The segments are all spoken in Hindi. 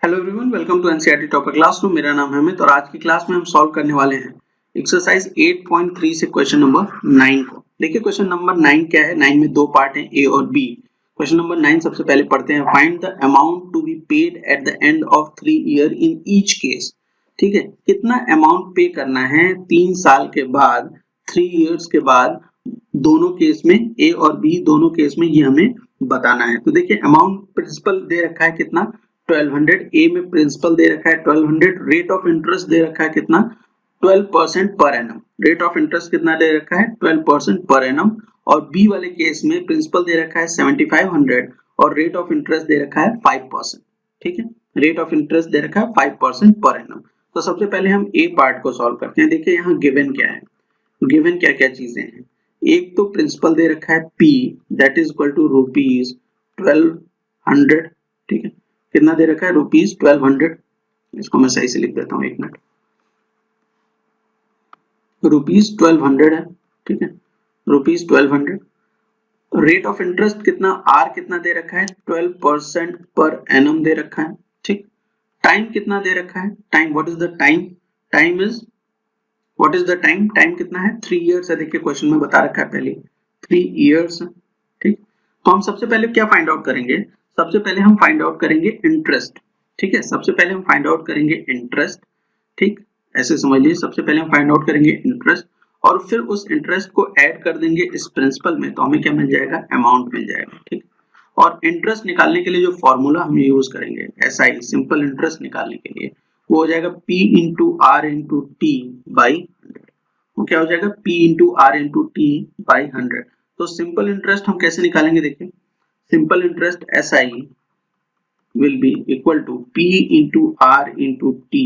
Hello everyone, welcome to NCERT topper classroom. मेरा नाम है अमित और आज की क्लास में हम सॉल्व करने वाले हैं एक्सरसाइज 8.3 से क्वेश्चन नंबर 9 को। देखिए क्वेश्चन नंबर 9 क्या है। 9 में दो पार्ट हैं, ए और बी। क्वेश्चन नंबर 9 सबसे पहले पढ़ते हैं। Find the amount to be paid at the end of 3 year in each case. ठीक है, कितना अमाउंट पे करना है 3 साल के बाद, 3 इयर्स के बाद, दोनों केस में, ए और बी दोनों केस में ये हमें बताना है। तो देखिए अमाउंट प्रिंसिपल दे रखा है कितना, 1200। ए में प्रिंसिपल दे रखा है 1200। रेट ऑफ इंटरेस्ट दे रखा है कितना, 12% per annum. Rate of interest कितना दे रखा है, 12% पर एनम। और बी वाले केस में प्रिंसिपल दे रखा है 7500 और रेट ऑफ इंटरेस्ट दे रखा है 5%। ठीक है, रेट ऑफ इंटरेस्ट दे रखा है 5% पर एनम। तो सबसे पहले हम ए पार्ट को सॉल्व करते हैं। देखिए यहाँ गिवन क्या है, गिवन क्या क्या चीजें हैं। एक तो प्रिंसिपल दे रखा है P, that is equal to rupees 1200। ठीक है, कितना दे रखा है, रुपीज 1200। इसको मैं सही से लिख देता हूँ, एक मिनट। रुपीज 1200 है। ठीक है, रुपीज 1200। रेट ऑफ इंटरेस्ट कितना, आर कितना दे रखा है, 12% पर एनम दे रखा है। ठीक, टाइम कितना दे रखा है, time, what is the time, time is, what is the time, time कितना है, 3 इयर्स है। देखिए क्वेश्चन में बता रखा है पहले 3 इयर्स। ठीक, तो हम सबसे पहले क्या फाइंड आउट करेंगे, सबसे पहले हम फाइंड आउट करेंगे इंटरेस्ट। ठीक है, सबसे पहले हम फाइंड आउट करेंगे इंटरेस्ट। ठीक, ऐसे समझ लीजिए, सबसे पहले हम फाइंड आउट करेंगे इंटरेस्ट और फिर उस इंटरेस्ट को ऐड कर देंगे इस प्रिंसिपल में, तो हमें क्या मिल जाएगा, अमाउंट मिल जाएगा। ठीक, और इंटरेस्ट निकालने के लिए जो फॉर्मूला हम यूज करेंगे एसआई, सिंपल इंटरेस्ट निकालने के लिए, वो हो जाएगा P into R into T by 100। वो क्या हो जाएगा, P into R into T by 100। तो सिंपल इंटरेस्ट हम कैसे निकालेंगे, देखिए simple interest SI will be equal to P into R into T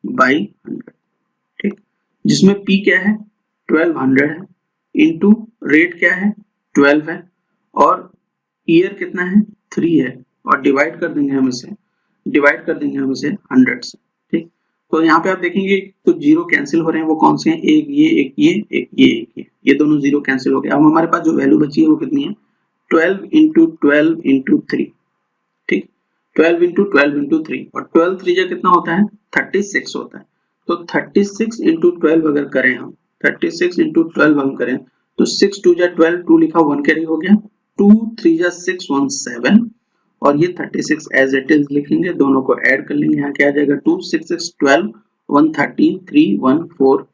by 100। ठीक, जिसमें P क्या है, 1200 है, इंटू रेट क्या है, 12 है, और ईयर कितना है, 3 है, और डिवाइड कर देंगे हम इसे, डिवाइड कर देंगे हम इसे 100 से। ठीक, तो यहाँ पे आप देखेंगे कुछ जीरो कैंसिल हो रहे हैं। वो कौन से हैं, एक ये, एक ये, एक ये, एक ये दोनों जीरो कैंसिल हो गए। अब हमारे पास जो वैल्यू बची है वो कितनी है, 12 इंटू 12 इंटू 3। ठीक, 12 इंटू 12 इंटू 3, और 12 3 जा कितना होता है, 36 होता है। तो 36 इंटू 12 अगर करें हम, 36 इंटू 12 हम करें तो 6 2 जा 12, 2 लिखा 1 कैरी हो गया, 2 3 जा 6 1 7, और ये 36 एज इट इज लिखेंगे, दोनों को ऐड कर लेंगे। यहाँ क्या आ जाएगा, 2 6 6 12 1 13 3 1 4,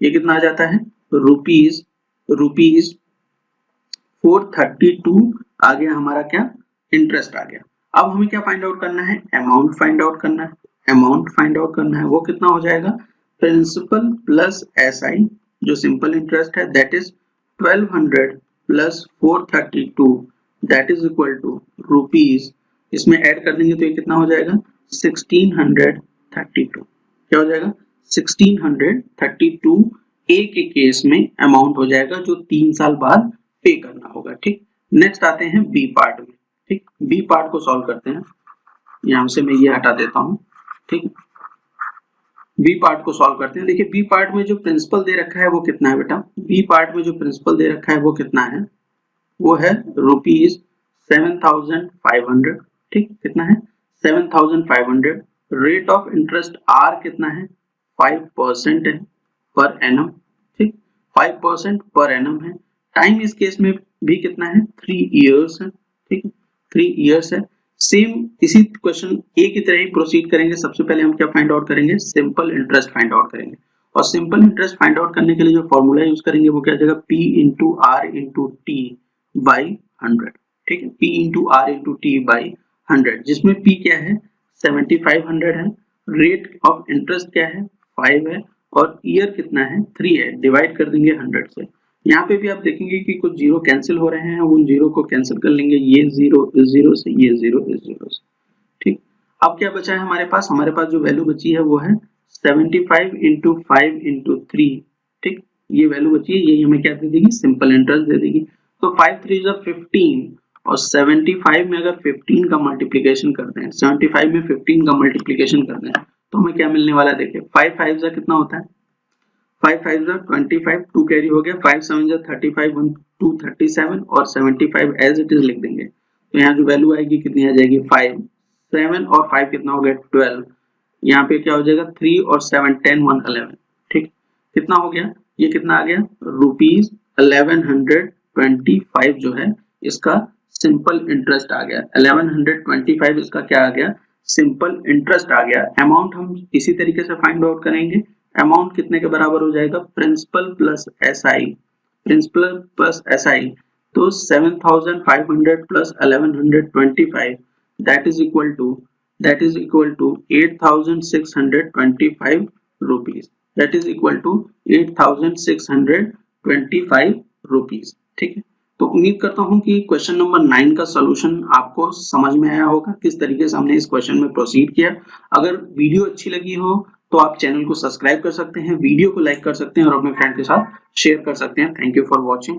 ये कितना आ जाता है, रुपीज 432 आ गया हमारा, क्या, इंटरेस्ट आ गया। अब हमें क्या फाइंड आउट करना है, अमाउंट फाइंड आउट करना है, अमाउंट फाइंड आउट करना है। वो कितना हो जाएगा, प्रिंसिपल प्लस SI जो सिंपल इंटरेस्ट है, that is 1200 plus 432, that is equal to rupees, इसमें ऐड कर देंगे तो ये कितना हो जाएगा, 1632। क्या हो जाएगा, 1632 ए के केस में अमाउंट हो जाएगा जो 3 साल बाद पे करना होगा। ठीक, नेक्स्ट आते हैं बी पार्ट में। ठीक, बी पार्ट को सॉल्व करते हैं। यहां से मैं ये हटा देता हूं। ठीक, बी पार्ट को सॉल्व करते हैं। देखिए बी पार्ट में जो प्रिंसिपल दे रखा है वो कितना है बेटा, बी पार्ट में जो प्रिंसिपल दे रखा है वो कितना है, वो है रुपीज 7500। ठीक, कितना है, 7500। रेट ऑफ इंटरेस्ट आर कितना है, 5% है पर एनम। ठीक, 5% पर एनम है। टाइम इस केस में भी कितना है, 3 इयर्स है। ठीक, 3 इयर्स है। सेम इसी क्वेश्चन ए की तरह ही प्रोसीड करेंगे। सबसे पहले हम क्या फाइंड आउट करेंगे, सिंपल इंटरेस्ट फाइंड आउट करेंगे, और सिंपल इंटरेस्ट फाइंड आउट करने के लिए जो फॉर्मूला यूज करेंगे वो क्या हो जाएगा, P into R into T by 100। ठीक है, P into R into T by 100, जिसमें P क्या है, 7500 है, रेट ऑफ इंटरेस्ट क्या है, 5 है, और ईयर कितना है, 3 है, डिवाइड कर देंगे 100 से। यहाँ पे भी आप देखेंगे कि कुछ जीरो कैंसिल हो रहे हैं, उन जीरो को कैंसिल कर लेंगे, ये जीरो इस जीरो से, ये जीरो इस जीरो से। ठीक, अब क्या बचा है हमारे पास, हमारे पास जो वैल्यू बची है वो है 75 इंटू 5 इंटू 3। ठीक, ये वैल्यू बची है, यही हमें क्या दे देगी, सिंपल इंटरेस्ट दे देगी। तो 5 3 जा 15, और 75 में अगर 15 का मल्टीप्लीकेशन करते हैं, 75 में 15 का मल्टीप्लीकेशन करते हैं तो हमें क्या मिलने वाला है, देखिए 5 5 जा कितना होता है, 5 5 जा 25, 2 कैरी हो गया, 5 7 जा 35, 1 2 37, और 75 एज इट इज लिख देंगे। तो यहाँ जो वैल्यू आएगी कितनी आ जाएगी, 5 7 और 5 कितना हो गया 12, यहाँ पे क्या हो जाएगा 3 और 7 10 1 11, ठीक, कितना हो गया, ये कितना आ गया रुपीज 1125 जो है इसका सिंपल इंटरेस्ट आ गया, 1125 इसका क्या आ गया सिंपल इंटरेस्ट आ गया। अमाउंट हम इसी तरीके से फाइंड आउट करेंगे, अमाउंट कितने के बराबर हो जाएगा principal plus SI, principal plus SI, तो 7500 plus 1125 that is equal to 8625 rupees, that is equal to 8625 rupees, ठीक है। तो उम्मीद करता हूं कि क्वेश्चन नंबर 9 का सॉल्यूशन आपको समझ में आया होगा, किस तरीके से हमने इस क्वेश्चन में प्रोसीड किया। अगर वीडियो अच्छी लगी हो तो आप चैनल को सब्सक्राइब कर सकते हैं, वीडियो को लाइक कर सकते हैं और अपने फ्रेंड के साथ शेयर कर सकते हैं। Thank you for watching.